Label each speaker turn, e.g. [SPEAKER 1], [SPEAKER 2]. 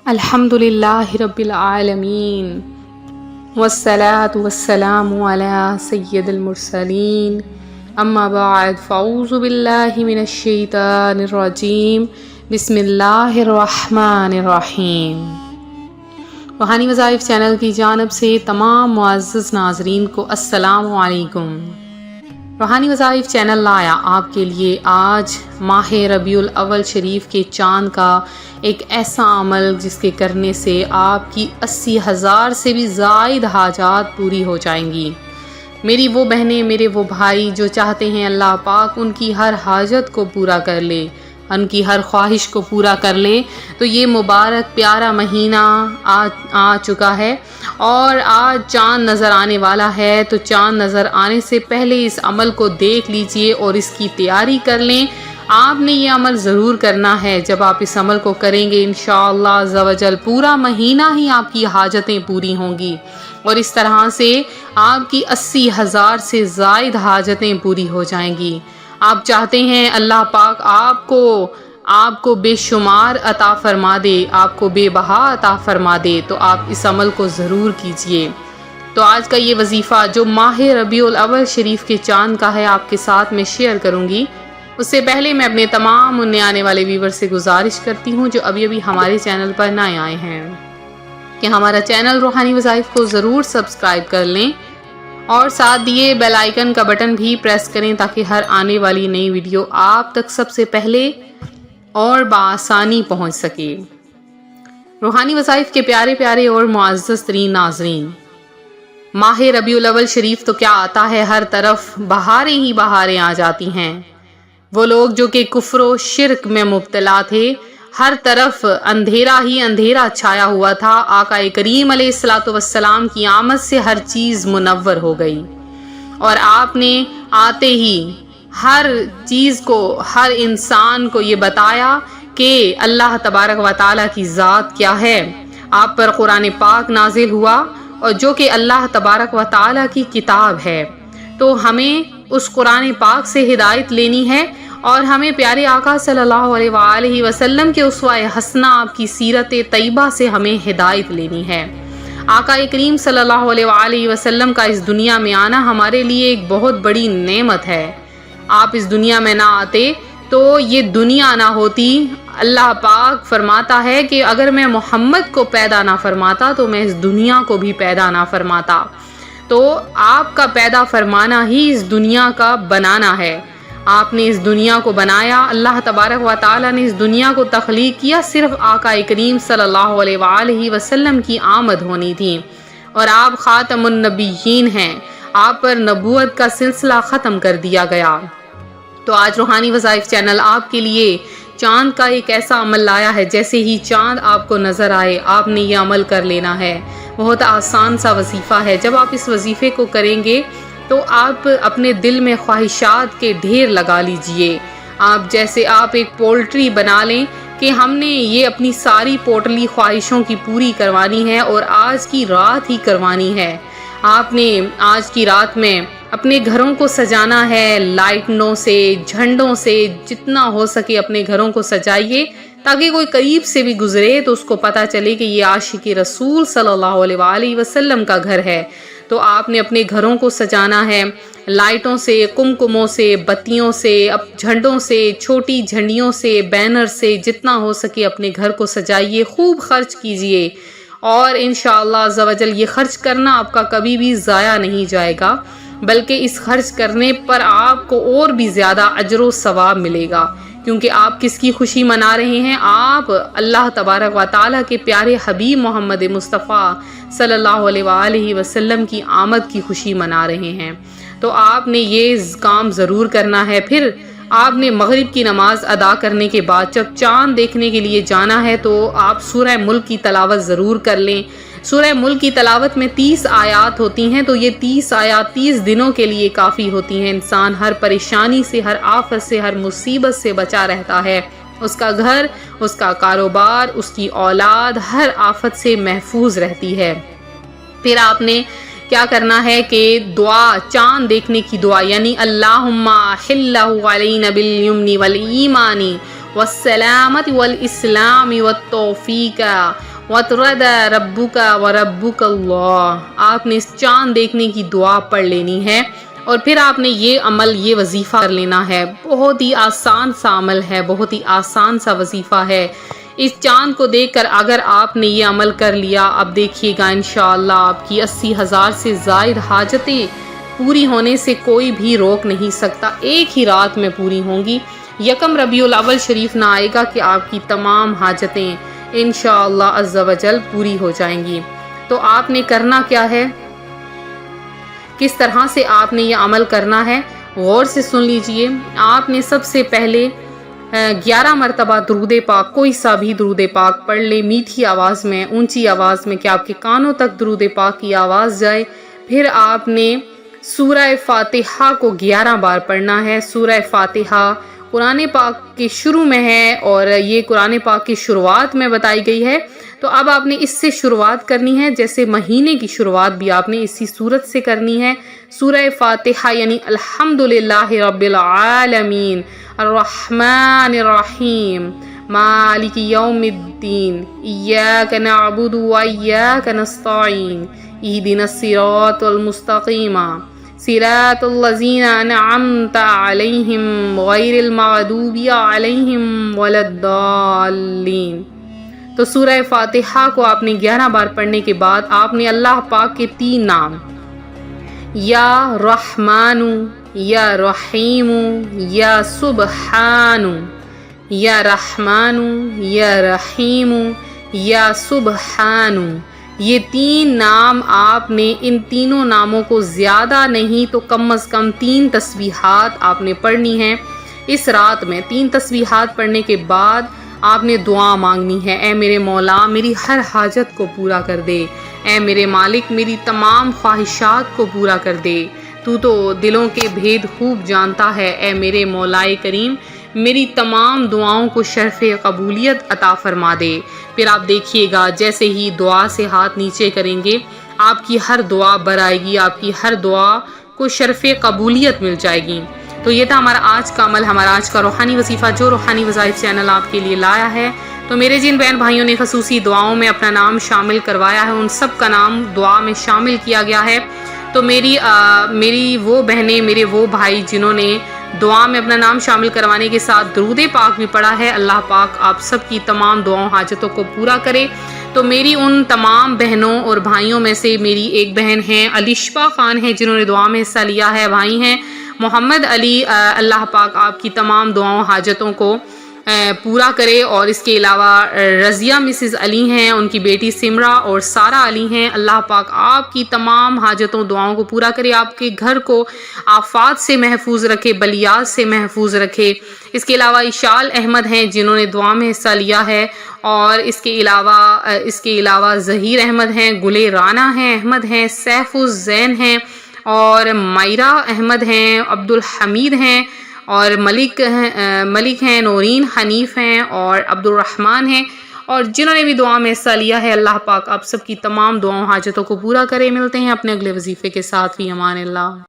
[SPEAKER 1] الحمدللہ رب العالمین والصلاة والسلام علی سید المرسلین اما بعد فاعوذ باللہ من الشیطان الرجیم بسم اللہ الرحمن الرحیم۔ روحانی وظائف چینل کی جانب سے تمام معزز ناظرین کو السلام علیکم۔ روحانی وظائف چینل لایا آپ کے لیے آج ماہ ربیع الاول شریف کے چاند کا ایک ایسا عمل جس کے کرنے سے آپ کی 80,000 سے بھی زائد حاجات پوری ہو جائیں گی۔ میری وہ بہنیں، میرے وہ بھائی جو چاہتے ہیں اللہ پاک ان کی ہر حاجت کو پورا کر لے، ان کی ہر خواہش کو پورا کر لے، تو یہ مبارک پیارا مہینہ آ چکا ہے اور آج چاند نظر آنے والا ہے۔ تو چاند نظر آنے سے پہلے اس عمل کو دیکھ لیجئے اور اس کی تیاری کر لیں۔ آپ نے یہ عمل ضرور کرنا ہے۔ جب آپ اس عمل کو کریں گے انشاءاللہ عز و جل پورا مہینہ ہی آپ کی حاجتیں پوری ہوں گی اور اس طرح سے آپ کی 80,000 سے زائد حاجتیں پوری ہو جائیں گی۔ آپ چاہتے ہیں اللہ پاک آپ کو بے شمار عطا فرما دے، آپ کو بے بہا عطا فرما دے، تو آپ اس عمل کو ضرور کیجئے۔ تو آج کا یہ وظیفہ جو ماہ ربیع الاول شریف کے چاند کا ہے آپ کے ساتھ میں شیئر کروں گی، اس سے پہلے میں اپنے تمام نئے آنے والے ویور سے گزارش کرتی ہوں جو ابھی ہمارے چینل پر نئے آئے ہیں کہ ہمارا چینل روحانی وظائف کو ضرور سبسکرائب کر لیں اور ساتھ دیے بیل آئیکن کا بٹن بھی پریس کریں تاکہ ہر آنے والی نئی ویڈیو آپ تک سب سے پہلے اور بآسانی پہنچ سکے۔ روحانی وظائف کے پیارے پیارے اور معزز ترین ناظرین، ماہ ربیع الاول شریف تو کیا آتا ہے، ہر طرف بہاریں ہی بہاریں آ جاتی ہیں۔ وہ لوگ جو کہ کفر و شرک میں مبتلا تھے، ہر طرف اندھیرا ہی اندھیرا چھایا ہوا تھا، آقا کریم علیہ الصلوۃ والسلام کی آمد سے ہر چیز منور ہو گئی اور آپ نے آتے ہی ہر چیز کو، ہر انسان کو یہ بتایا کہ اللہ تبارک و تعالیٰ کی ذات کیا ہے۔ آپ پر قرآن پاک نازل ہوا اور جو کہ اللہ تبارک و تعالیٰ کی کتاب ہے، تو ہمیں اس قرآن پاک سے ہدایت لینی ہے اور ہمیں پیارے آقا صلی اللہ علیہ وآلہ وسلم کے اسوہ حسنہ آپ کی سیرت طیبہ سے ہمیں ہدایت لینی ہے۔ آقا کریم صلی اللہ علیہ وآلہ وسلم کا اس دنیا میں آنا ہمارے لیے ایک بہت بڑی نعمت ہے۔ آپ اس دنیا میں نہ آتے تو یہ دنیا نہ ہوتی۔ اللہ پاک فرماتا ہے کہ اگر میں محمد کو پیدا نہ فرماتا تو میں اس دنیا کو بھی پیدا نہ فرماتا۔ تو آپ کا پیدا فرمانا ہی اس دنیا کا بنانا ہے۔ آپ نے اس دنیا کو بنایا، اللہ تبارک و تعالیٰ نے اس دنیا کو تخلیق کیا، صرف آقا کریم صلی اللہ علیہ وآلہ وسلم کی آمد ہونی تھی اور آپ خاتم النبیین ہیں، آپ پر نبوت کا سلسلہ ختم کر دیا گیا۔ تو آج روحانی وظائف چینل آپ کے لیے چاند کا ایک ایسا عمل لایا ہے، جیسے ہی چاند آپ کو نظر آئے آپ نے یہ عمل کر لینا ہے۔ بہت آسان سا وظیفہ ہے۔ جب آپ اس وظیفے کو کریں گے تو آپ اپنے دل میں خواہشات کے ڈھیر لگا لیجئے۔ آپ ایک پولٹری بنا لیں کہ ہم نے یہ اپنی ساری پوٹلی خواہشوں کی پوری کروانی ہے اور آج کی رات ہی کروانی ہے۔ آپ نے آج کی رات میں اپنے گھروں کو سجانا ہے، لائٹوں سے، جھنڈوں سے، جتنا ہو سکے اپنے گھروں کو سجائیے تاکہ کوئی قریب سے بھی گزرے تو اس کو پتہ چلے کہ یہ عاشق رسول صلی اللہ علیہ وآلہ وسلم کا گھر ہے۔ تو آپ نے اپنے گھروں کو سجانا ہے لائٹوں سے، کمکموں سے، بتیوں سے، جھنڈوں سے، چھوٹی جھنڈیوں سے، بینر سے، جتنا ہو سکے اپنے گھر کو سجائیے، خوب خرچ کیجئے اور انشاءاللہ عز و جل یہ خرچ کرنا آپ کا کبھی بھی ضائع نہیں جائے گا، بلکہ اس خرچ کرنے پر آپ کو اور بھی زیادہ اجر و ثواب ملے گا، کیونکہ آپ کس کی خوشی منا رہے ہیں؟ آپ اللہ تبارک و تعالیٰ کے پیارے حبیب محمد مصطفیٰ صلی اللہ علیہ وآلہ وسلم کی آمد کی خوشی منا رہے ہیں۔ تو آپ نے یہ کام ضرور کرنا ہے۔ پھر آپ نے مغرب کی نماز ادا کرنے کے بعد جب چاند دیکھنے کے لیے جانا ہے تو آپ سورہ ملک کی تلاوت ضرور کر لیں۔ سورہ ملک کی تلاوت میں 30 آیات ہوتی ہیں، تو یہ 30 آیات 30 دنوں کے لیے کافی ہوتی ہیں۔ انسان ہر پریشانی سے، ہر آفت سے، ہر مصیبت سے بچا رہتا ہے۔ اس کا گھر، اس کا کاروبار، اس کی اولاد ہر آفت سے محفوظ رہتی ہے۔ پھر آپ نے کیا کرنا ہے کہ دعا، چاند دیکھنے کی دعا، یعنی اللہم احلہ علینا بالیمن والایمان والسلامت والاسلام والتوفیق وَتُرَدَ رَبُّكَ وَرَبُّكَ اللَّهُ، آپ نے اس چاند دیکھنے کی دعا پڑھ لینی ہے، اور پھر آپ نے یہ عمل، یہ وظیفہ کر لینا ہے۔ بہت ہی آسان سا عمل ہے، بہت ہی آسان سا وظیفہ ہے۔ اس چاند کو دیکھ کر اگر آپ نے یہ عمل کر لیا، اب دیکھیے گا انشاءاللہ آپ کی 80,000 سے زائد حاجتیں پوری ہونے سے کوئی بھی روک نہیں سکتا، ایک ہی رات میں پوری ہوں گی۔ یکم ربیع الاول شریف نہ آئے گا کہ آپ کی تمام حاجتیں انشاءاللہ عز و جل پوری ہو جائیں گی۔ تو آپ نے کرنا کیا ہے، کس طرح سے آپ نے یہ عمل کرنا ہے، غور سے سن لیجئے۔ آپ نے سب سے پہلے 11 مرتبہ درود پاک، کوئی سا بھی درود پاک پڑھ لے، میٹھی آواز میں، اونچی آواز میں، کہ آپ کے کانوں تک درود پاک کی آواز جائے۔ پھر آپ نے سورہ فاتحہ کو 11 بار پڑھنا ہے۔ سورہ فاتحہ قرآن پاک کے شروع میں ہے، اور یہ قرآن پاک کی شروعات میں بتائی گئی ہے، تو اب آپ نے اس سے شروعات کرنی ہے، جیسے مہینے کی شروعات بھی آپ نے اسی سورت سے کرنی ہے۔ سورہ فاتحہ یعنی الحمدللہ رب العالمین الرحمن الرحیم مالک یوم الدین ایاک نعبد و ایاک نستعین اہدنا الصراط المستقیم صراط الذین انعمت علیہم غیر المغضوب علیہم ولا الضالین۔ تو سورہ فاتحہ کو آپ نے 11 بار پڑھنے کے بعد آپ نے اللہ پاک کے 3 نام، یا رحمان، یا رحیم، یا سبحان، یا رحمان، یا رحیم، یا سبحان، یہ 3 نام آپ نے، ان تینوں ناموں کو زیادہ نہیں تو کم از کم 3 تسبیحات آپ نے پڑھنی ہیں اس رات میں۔ 3 تسبیحات پڑھنے کے بعد آپ نے دعا مانگنی ہے، اے میرے مولا میری ہر حاجت کو پورا کر دے، اے میرے مالک میری تمام خواہشات کو پورا کر دے، تو دلوں کے بھید خوب جانتا ہے، اے میرے مولائے کریم میری تمام دعاؤں کو شرف قبولیت عطا فرما دے۔ پھر آپ دیکھیے گا جیسے ہی دعا سے ہاتھ نیچے کریں گے، آپ کی ہر دعا برآئے گی، آپ کی ہر دعا کو شرف قبولیت مل جائے گی۔ تو یہ تھا ہمارا آج کا عمل، ہمارا آج کا روحانی وظیفہ جو روحانی وظائف چینل آپ کے لیے لایا ہے۔ تو میرے جن بہن بھائیوں نے خصوصی دعاؤں میں اپنا نام شامل کروایا ہے، ان سب کا نام دعا میں شامل کیا گیا ہے۔ تو میری وہ بہنیں، میرے وہ بھائی جنہوں نے دعا میں اپنا نام شامل کروانے کے ساتھ درود پاک بھی پڑھا ہے، اللہ پاک آپ سب کی تمام دعاؤں حاجتوں کو پورا کرے۔ تو میری ان تمام بہنوں اور بھائیوں میں سے میری ایک بہن ہیں علیشبہ خان ہیں، جنہوں نے دعا میں حصہ لیا ہے، بھائی ہیں محمد علی، اللہ پاک آپ کی تمام دعاؤں حاجتوں کو پورا کرے۔ اور اس کے علاوہ رضیہ مسز علی ہیں، ان کی بیٹی سمرہ اور سارہ علی ہیں، اللہ پاک آپ کی تمام حاجتوں دعاؤں کو پورا کرے، آپ کے گھر کو آفات سے محفوظ رکھے، بلیات سے محفوظ رکھے۔ اس کے علاوہ اشال احمد ہیں جنہوں نے دعا میں حصہ لیا ہے، اور اس کے علاوہ ظہیر احمد ہیں، گلے رانا ہیں، احمد ہیں، سیف الزین ہیں، اور مائرہ احمد ہیں، عبد الحمید ہیں، اور ملک ہیں، نورین حنیف ہیں، اور عبد الرحمن ہیں، اور جنہوں نے بھی دعا میں حصہ لیا ہے، اللہ پاک آپ سب کی تمام دعاؤں حاجتوں کو پورا کرے۔ ملتے ہیں اپنے اگلے وظیفے کے ساتھ، فی امان اللہ۔